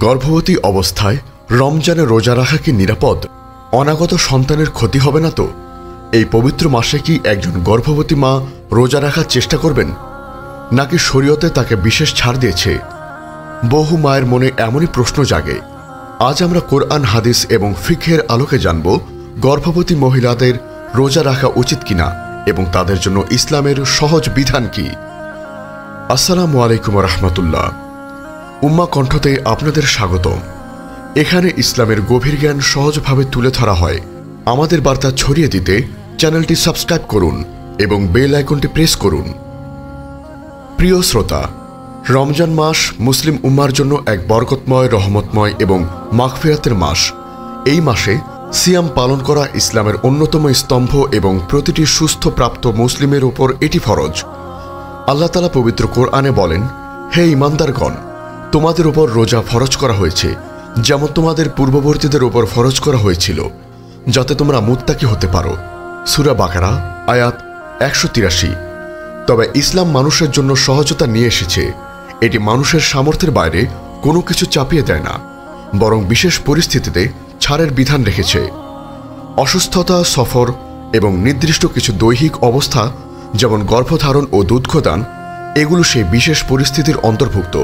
গর্ভবতী অবস্থায় রমজানে রোজা রাখা কি নিরাপদ? অনাগত সন্তানের ক্ষতি হবে না তো? এই পবিত্র মাসে কি একজন গর্ভবতী মা রোজা রাখার চেষ্টা করবেন, নাকি শরীয়তে তাকে বিশেষ ছাড় দিয়েছে? বহু মায়ের মনে এমনই প্রশ্ন জাগে। আজ আমরা কোরআন, হাদিস এবং ফিকহের আলোকে জানব গর্ভবতী মহিলাদের রোজা রাখা উচিত কিনা এবং তাদের জন্য ইসলামের সহজ বিধান কি। আসসালামু আলাইকুম রহমতুল্লাহ। উম্মা কণ্ঠতে আপনাদের স্বাগতম। এখানে ইসলামের গভীর জ্ঞান সহজভাবে তুলে ধরা হয়। আমাদের বার্তা ছড়িয়ে দিতে চ্যানেলটি সাবস্ক্রাইব করুন এবং বেল আইকনটি প্রেস করুন। প্রিয় শ্রোতা, রমজান মাস মুসলিম উম্মার জন্য এক বরকতময়, রহমতময় এবং মাগফিরাতের মাস। এই মাসে সিয়াম পালন করা ইসলামের অন্যতম স্তম্ভ এবং প্রতিটি সুস্থ প্রাপ্ত মুসলিমের উপর এটি ফরজ। আল্লাহ তাআলা পবিত্র কোরআনে বলেন, হে ঈমানদারগণ, তোমাদের উপর রোজা ফরজ করা হয়েছে যেমন তোমাদের পূর্ববর্তীদের উপর ফরজ করা হয়েছিল, যাতে তোমরা মুত্তাকি হতে পারো। সূরা বাকারা আয়াত 183। তবে ইসলাম মানুষের জন্য সহজতা নিয়ে এসেছে। এটি মানুষের সামর্থ্যের বাইরে কোনো কিছু চাপিয়ে দেয় না, বরং বিশেষ পরিস্থিতিতে ছাড়ের বিধান রেখেছে। অসুস্থতা, সফর এবং নির্দিষ্ট কিছু দৈহিক অবস্থা যেমন গর্ভধারণ ও দুগ্ধদান, এগুলো সেই বিশেষ পরিস্থিতির অন্তর্ভুক্ত।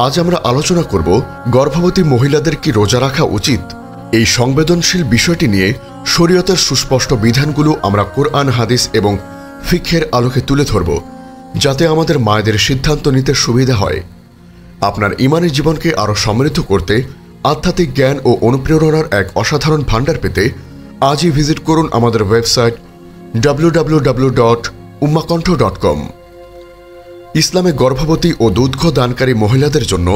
আজ আমরা আলোচনা করব গর্ভবতী মহিলাদের কি রোজা রাখা উচিত। এই সংবেদনশীল বিষয়টি নিয়ে শরীয়তের সুস্পষ্ট বিধানগুলো আমরা কোরআন, হাদিস এবং ফিকহের আলোকে তুলে ধরব, যাতে আমাদের মায়েদের সিদ্ধান্ত নিতে সুবিধা হয়। আপনার ঈমানী জীবনকে আরও সমৃদ্ধ করতে আধ্যাত্মিক জ্ঞান ও অনুপ্রেরণার এক অসাধারণ ভাণ্ডার পেতে আজই ভিজিট করুন আমাদের ওয়েবসাইট www.ummakontho.com। ইসলামে গর্ভবতী ও দুগ্ধ দানকারী মহিলাদের জন্য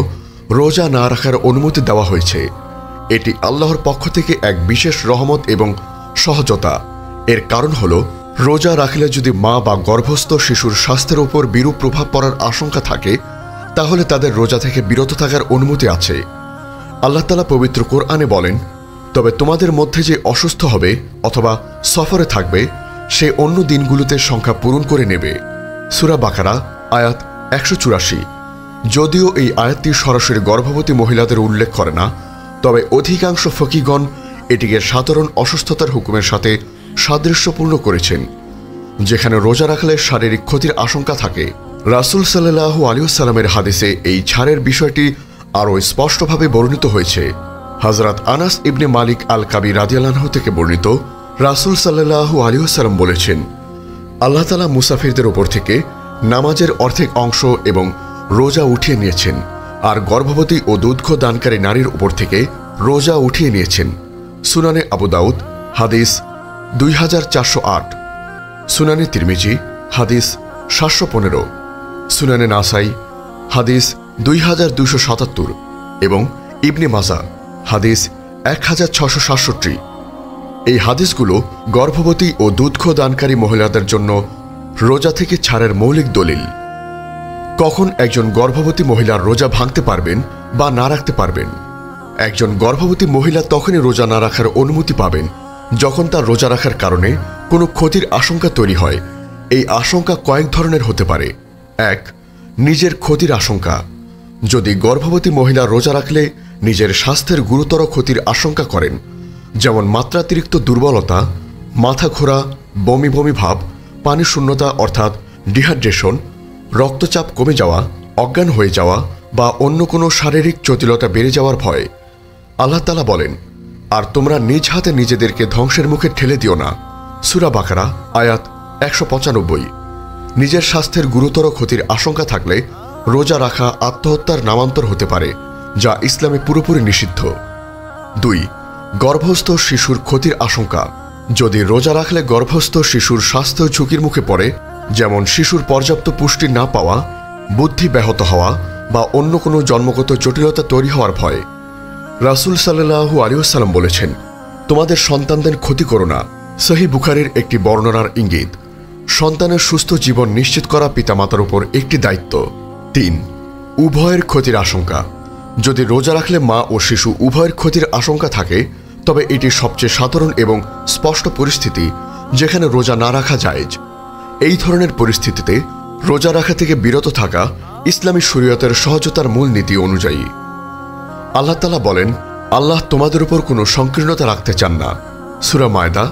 রোজা না রাখার অনুমতি দেওয়া হয়েছে। এটি আল্লাহর পক্ষ থেকে এক বিশেষ রহমত এবং সহজতা। এর কারণ হল, রোজা রাখলে যদি মা বা গর্ভস্থ শিশুর স্বাস্থ্যের উপর বিরূপ প্রভাব পড়ার আশঙ্কা থাকে, তাহলে তাদের রোজা থেকে বিরত থাকার অনুমতি আছে। আল্লাহ তাআলা পবিত্র কোরআনে বলেন, তবে তোমাদের মধ্যে যে অসুস্থ হবে অথবা সফরে থাকবে, সে অন্য দিনগুলোতে সংখ্যা পূরণ করে নেবে। সূরা বাকারা আয়াত 184। যদিও এই আয়াতটি সরাসরি গর্ভবতী মহিলাদের উল্লেখ করে না, তবে অধিকাংশ ফকিহগণ এটিকে সাধারণ অসুস্থতার হুকুমের সাথে সাদৃশ্যপূর্ণ করেছেন, যেখানে রোজা রাখলে শারীরিক ক্ষতির আশঙ্কা থাকে। রাসূল সাল্লাল্লাহু আলাইহি ওয়াসাল্লামের হাদিসে এই ছাড়ের বিষয়টি আরও স্পষ্টভাবে বর্ণিত হয়েছে। হযরত আনাস ইবনে মালিক আল কাবি রাদিয়াল্লাহু আনহু থেকে বর্ণিত, রাসূল সাল্লাল্লাহু আলাইহি ওয়াসাল্লাম বলেছেন, আল্লাহ তাআলা মুসাফিরদের উপর থেকে নামাজের অর্ধেক অংশ এবং রোজা উঠিয়ে নিয়েছেন, আর গর্ভবতী ও দুগ্ধ দানকারী নারীর উপর থেকে রোজা উঠিয়ে নিয়েছেন। সুনানে আবু দাউদ হাদিস 2408, সুনানে তিরমিজি হাদিস 715, সুনানে নাসাই হাদিস 2277 এবং ইবনে মাজাহ হাদিস 1667। এই হাদিসগুলো গর্ভবতী ও দুগ্ধ দানকারী মহিলাদের জন্য রোজা থেকে ছাড়ের মৌলিক দলিল। কখন একজন গর্ভবতী মহিলার রোজা ভাঙতে পারবেন বা না রাখতে পারবেন? একজন গর্ভবতী মহিলা তখনই রোজা না রাখার অনুমতি পাবেন যখন তার রোজা রাখার কারণে কোনো ক্ষতির আশঙ্কা তৈরি হয়। এই আশঙ্কা কয়েক ধরনের হতে পারে। 1. নিজের ক্ষতির আশঙ্কা। যদি গর্ভবতী মহিলা রোজা রাখলে নিজের স্বাস্থ্যের গুরুতর ক্ষতির আশঙ্কা করেন, যেমন মাত্রাতিরিক্ত দুর্বলতা, মাথা ঘোরা, বমি বমি ভাব, পানি শূন্যতা অর্থাৎ ডিহাইড্রেশন, রক্তচাপ কমে যাওয়া, অজ্ঞান হয়ে যাওয়া বা অন্য কোনো শারীরিক জটিলতা বেড়ে যাওয়ার ভয়। আল্লাহ তাআলা বলেন, আর তোমরা নিজ হাতে নিজেদেরকে ধ্বংসের মুখে ঠেলে দিও না। সূরা বাকারা আয়াত 195। নিজের স্বাস্থ্যের গুরুতর ক্ষতির আশঙ্কা থাকলে রোজা রাখা আত্মহত্যার নামান্তর হতে পারে, যা ইসলামে পুরোপুরি নিষিদ্ধ। 2. গর্ভস্থ শিশুর ক্ষতির আশঙ্কা। যদি রোজা রাখলে গর্ভস্থ শিশুর স্বাস্থ্য ঝুঁকির মুখে পড়ে, যেমন শিশুর পর্যাপ্ত পুষ্টি না পাওয়া, বুদ্ধি ব্যাহত হওয়া বা অন্য কোনো জন্মগত জটিলতা তৈরি হওয়ার ভয়। রাসূল সাল্লাল্লাহু আলাইহি ওয়াসাল্লাম বলেছেন, তোমাদের সন্তানদের ক্ষতি করো না। সহিহ বুখারীর একটি বর্ণনার ইঙ্গিত। সন্তানের সুস্থ জীবন নিশ্চিত করা পিতামাতার উপর একটি দায়িত্ব। 3. উভয়ের ক্ষতির আশঙ্কা। যদি রোজা রাখলে মা ও শিশু উভয়ের ক্ষতির আশঙ্কা থাকে, তবে এটি সবচেয়ে সাধারণ এবং স্পষ্ট পরিস্থিতি যেখানে রোজা না রাখা জায়েজ। এই ধরনের পরিস্থিতিতে রোজা রাখা থেকে বিরত থাকা ইসলামী শরীয়তের সহজতার মূল নীতি অনুযায়ী। আল্লাহ তাআলা বলেন, আল্লাহ তোমাদের উপর কোনো সংকীর্ণতা রাখতে চান না। সূরা মায়দা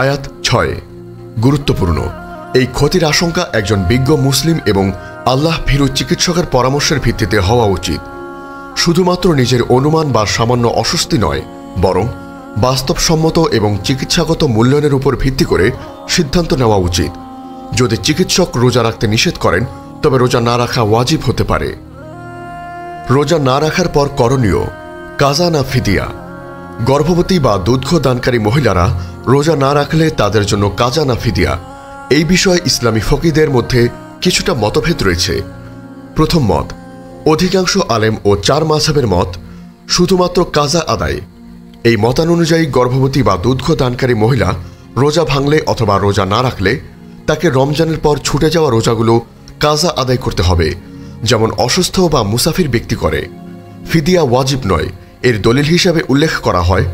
আয়াত 6। গুরুত্বপূর্ণ, এই ক্ষতির আশঙ্কা একজন বিজ্ঞ মুসলিম এবং আল্লাহ ভীরু চিকিৎসকের পরামর্শের ভিত্তিতে হওয়া উচিত। শুধুমাত্র নিজের অনুমান বা সামান্য অস্বস্তি নয়, বরং বাস্তবসম্মত এবং চিকিৎসাগত মূল্যায়নের উপর ভিত্তি করে সিদ্ধান্ত নেওয়া উচিত। যদি চিকিৎসক রোজা রাখতে নিষেধ করেন, তবে রোজা না রাখা ওয়াজিব হতে পারে। রোজা না রাখার পর করণীয় কাজা না ফিদিয়া। গর্ভবতী বা দুগ্ধ দানকারী মহিলারা রোজা না রাখলে তাদের জন্য কাজা না ফিদিয়া, এই বিষয়ে ইসলামী ফকিহদের মধ্যে কিছুটা মতভেদ রয়েছে। প্রথম মত, অধিকাংশ আলেম ও 4 মাযহাবের মত, শুধুমাত্র কাজা আদায়। এই মতানুযায়ী গর্ভবতী বা দুগ্ধ দানকারী মহিলা রোজা ভাঙলে অথবা রোজা না রাখলে তাকে রমজানের পর ছুটে যাওয়া রোজাগুলো কাজা আদায় করতে হবে, যেমন অসুস্থ বা মুসাফির ব্যক্তি করে। ফিদিয়া ওয়াজিব নয়। এর দলিল হিসাবে উল্লেখ করা হয়,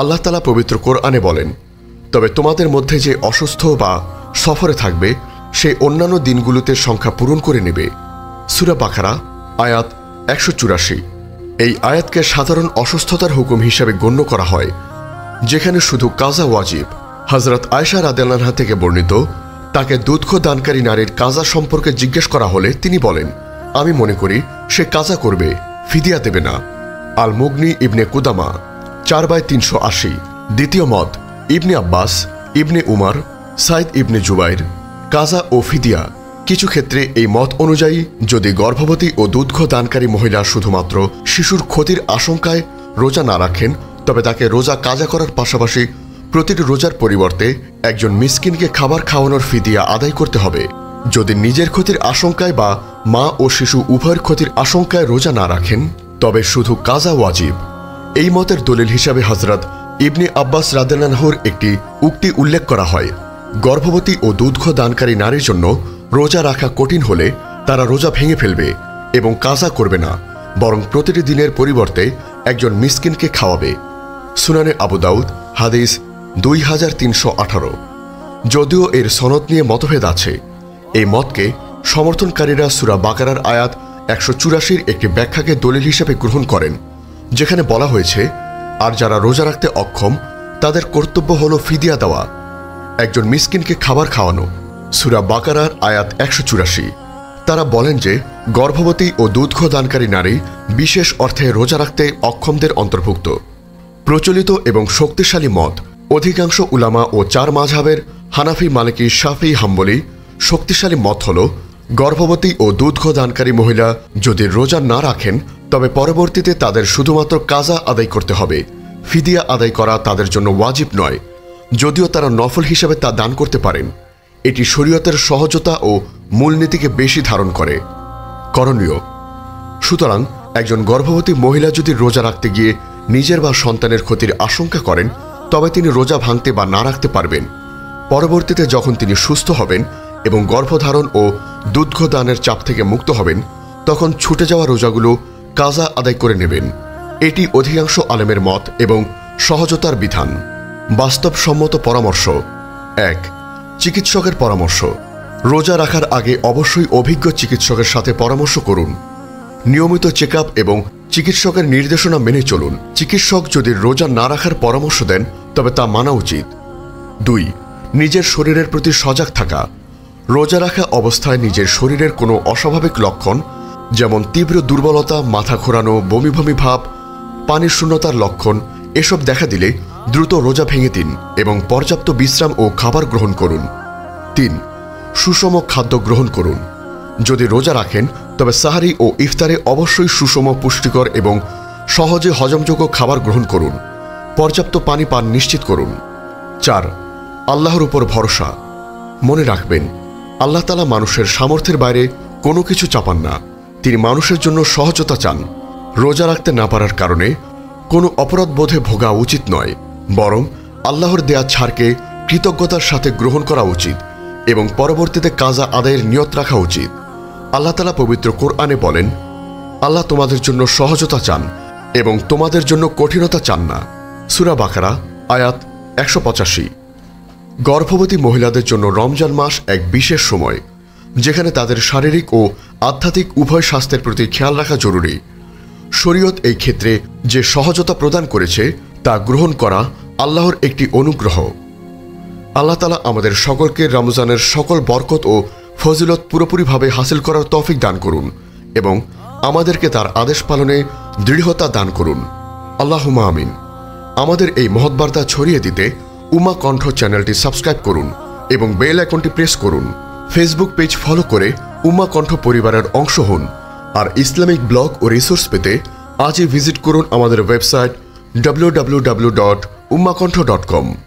আল্লাহ তাআলা পবিত্র কোরআনে বলেন, তবে তোমাদের মধ্যে যে অসুস্থ বা সফরে থাকবে সে অন্যান্য দিনগুলোতে সংখ্যা পূরণ করে নেবে। সূরা বাকারা আয়াত 184। এই আয়াতকে সাধারণ অসুস্থতার হুকুম হিসাবে গণ্য করা হয়, যেখানে শুধু কাজা ওয়াজিব। হযরত আয়েশা রাদিয়াল্লাহু আনহা থেকে বর্ণিত, তাকে দুগ্ধ দানকারী নারীর কাজা সম্পর্কে জিজ্ঞেস করা হলে তিনি বলেন, আমি মনে করি সে কাজা করবে, ফিদিয়া দেবে না। আল মুগনি ইবনে কুদামা 4/380। দ্বিতীয় মত, ইবনে আব্বাস, ইবনে উমার, সাইদ ইবনে জুবাইর। কাজা ও ফিদিয়া। কিছু ক্ষেত্রে এই মত অনুযায়ী যদি গর্ভবতী ও দুগ্ধ দানকারী মহিলা শুধুমাত্র শিশুর ক্ষতির আশঙ্কায় রোজা না রাখেন, তবে তাকে রোজা কাজা করার পাশাপাশি প্রতিটি রোজার পরিবর্তে একজন মিসকিনকে খাবার খাওয়ানোর ফিদিয়া আদায় করতে হবে। যদি নিজের ক্ষতির আশঙ্কায় বা মা ও শিশু উভয়ের ক্ষতির আশঙ্কায় রোজা না রাখেন, তবে শুধু কাজা ওয়াজিব। এই মতের দলিল হিসাবে হযরত ইবনে আব্বাস রাদিয়াল্লাহু আনহুর একটি উক্তি উল্লেখ করা হয়, গর্ভবতী ও দুগ্ধ দানকারী নারীর জন্য রোজা রাখা কঠিন হলে তারা রোজা ভেঙে ফেলবে এবং কাজা করবে না, বরং প্রতিটি দিনের পরিবর্তে একজন মিসকিনকে খাওয়াবে। সুনানে আবু দাউদ হাদিস 2318। যদিও এর সনদ নিয়ে মতভেদ আছে, এই মতকে সমর্থনকারীরা সূরা বাকারার আয়াত 184 একটি ব্যাখ্যাকে দলিল হিসেবে গ্রহণ করেন, যেখানে বলা হয়েছে, আর যারা রোজা রাখতে অক্ষম তাদের কর্তব্য হলো ফিদিয়া দেওয়া, একজন মিসকিনকে খাবার খাওয়ানো। সূরা বাকারার আয়াত 184। তারা বলেন যে গর্ভবতী ও দুগ্ধ দানকারী নারী বিশেষ অর্থে রোজা রাখতে অক্ষমদের অন্তর্ভুক্ত। প্রচলিত এবং শক্তিশালী মত, অধিকাংশ উলামা ও 4 মাযহাবের হানাফি, মালিকি, শাফি, হাম্বলি শক্তিশালী মত হল, গর্ভবতী ও দুগ্ধ দানকারী মহিলা যদি রোজা না রাখেন, তবে পরবর্তীতে তাদের শুধুমাত্র কাজা আদায় করতে হবে। ফিদিয়া আদায় করা তাদের জন্য ওয়াজিব নয়, যদিও তারা নফল হিসেবে তা দান করতে পারেন। এটি শরীয়তের সহজতা ও মূলনীতিকে বেশি ধারণ করে। করণীয়, সুতরাং একজন গর্ভবতী মহিলা যদি রোজা রাখতে গিয়ে নিজের বা সন্তানের ক্ষতির আশঙ্কা করেন, তবে তিনি রোজা ভাঙতে বা না রাখতে পারবেন। পরবর্তীতে যখন তিনি সুস্থ হবেন এবং গর্ভধারণ ও দুগ্ধ দানের চাপ থেকে মুক্ত হবেন, তখন ছুটে যাওয়া রোজাগুলো কাজা আদায় করে নেবেন। এটি অধিকাংশ আলেমের মত এবং সহজতার বিধান। বাস্তবসম্মত পরামর্শ। 1. চিকিৎসকের পরামর্শ। রোজা রাখার আগে অবশ্যই অভিজ্ঞ চিকিৎসকের সাথে পরামর্শ করুন। নিয়মিত চেকআপ এবং চিকিৎসকের নির্দেশনা মেনে চলুন। চিকিৎসক যদি রোজা না রাখার পরামর্শ দেন, তবে তা মানা উচিত। 2. নিজের শরীরের প্রতি সজাগ থাকা। রোজা রাখা অবস্থায় নিজের শরীরের কোনো অস্বাভাবিক লক্ষণ, যেমন তীব্র দুর্বলতা, মাথা ঘোরানো, বমি বমি ভাব, পানির শূন্যতার লক্ষণ, এসব দেখা দিলে দ্রুত রোজা ভেঙে দিন এবং পর্যাপ্ত বিশ্রাম ও খাবার গ্রহণ করুন। 3. সুষম খাদ্য গ্রহণ করুন। যদি রোজা রাখেন, তবে সাহারি ও ইফতারে অবশ্যই সুষম, পুষ্টিকর এবং সহজে হজমযোগ্য খাবার গ্রহণ করুন। পর্যাপ্ত পানি পান নিশ্চিত করুন। 4. আল্লাহর উপর ভরসা। মনে রাখবেন, আল্লাহ তাআলা মানুষের সামর্থ্যের বাইরে কোনো কিছু চাপান না। তিনি মানুষের জন্য সহজতা চান। রোজা রাখতে না পারার কারণে কোনো অপরাধ বোধে ভোগা উচিত নয়, বরং আল্লাহর দেয়া ছাড়কে কৃতজ্ঞতার সাথে গ্রহণ করা উচিত এবং পরবর্তীতে কাজা আদায়ের নিয়ত রাখা উচিত। আল্লাহ তাআলা পবিত্র কোরআনে বলেন, আল্লাহ তোমাদের জন্য সহজতা চান এবং তোমাদের জন্য কঠিনতা চান না। সূরা বাকারা আয়াত 185। গর্ভবতী মহিলাদের জন্য রমজান মাস এক বিশেষ সময়, যেখানে তাদের শারীরিক ও আধ্যাত্মিক উভয় স্বাস্থ্যের প্রতি খেয়াল রাখা জরুরি। শরীয়ত এই ক্ষেত্রে যে সহজতা প্রদান করেছে তা গ্রহণ করা আল্লাহর একটি অনুগ্রহ। আল্লাহ তাআলা আমাদের সকলকে রমজানের সকল বরকত ও ফজিলত পুরোপুরিভাবে হাসিল করার তৌফিক দান করুন এবং আমাদেরকে তার আদেশ পালনে দৃঢ়তা দান করুন। আল্লাহুম্মা আমিন। আমাদের এই মহৎ বার্তা ছড়িয়ে দিতে উম্মাহ কণ্ঠ চ্যানেলটি সাবস্ক্রাইব করুন এবং বেল আইকনটি প্রেস করুন। ফেসবুক পেজ ফলো করে উম্মাহ কণ্ঠ পরিবারের অংশ হন। আর ইসলামিক ব্লগ ও রিসোর্স পেতে আজই ভিজিট করুন আমাদের ওয়েবসাইট www.ummahkontho.com।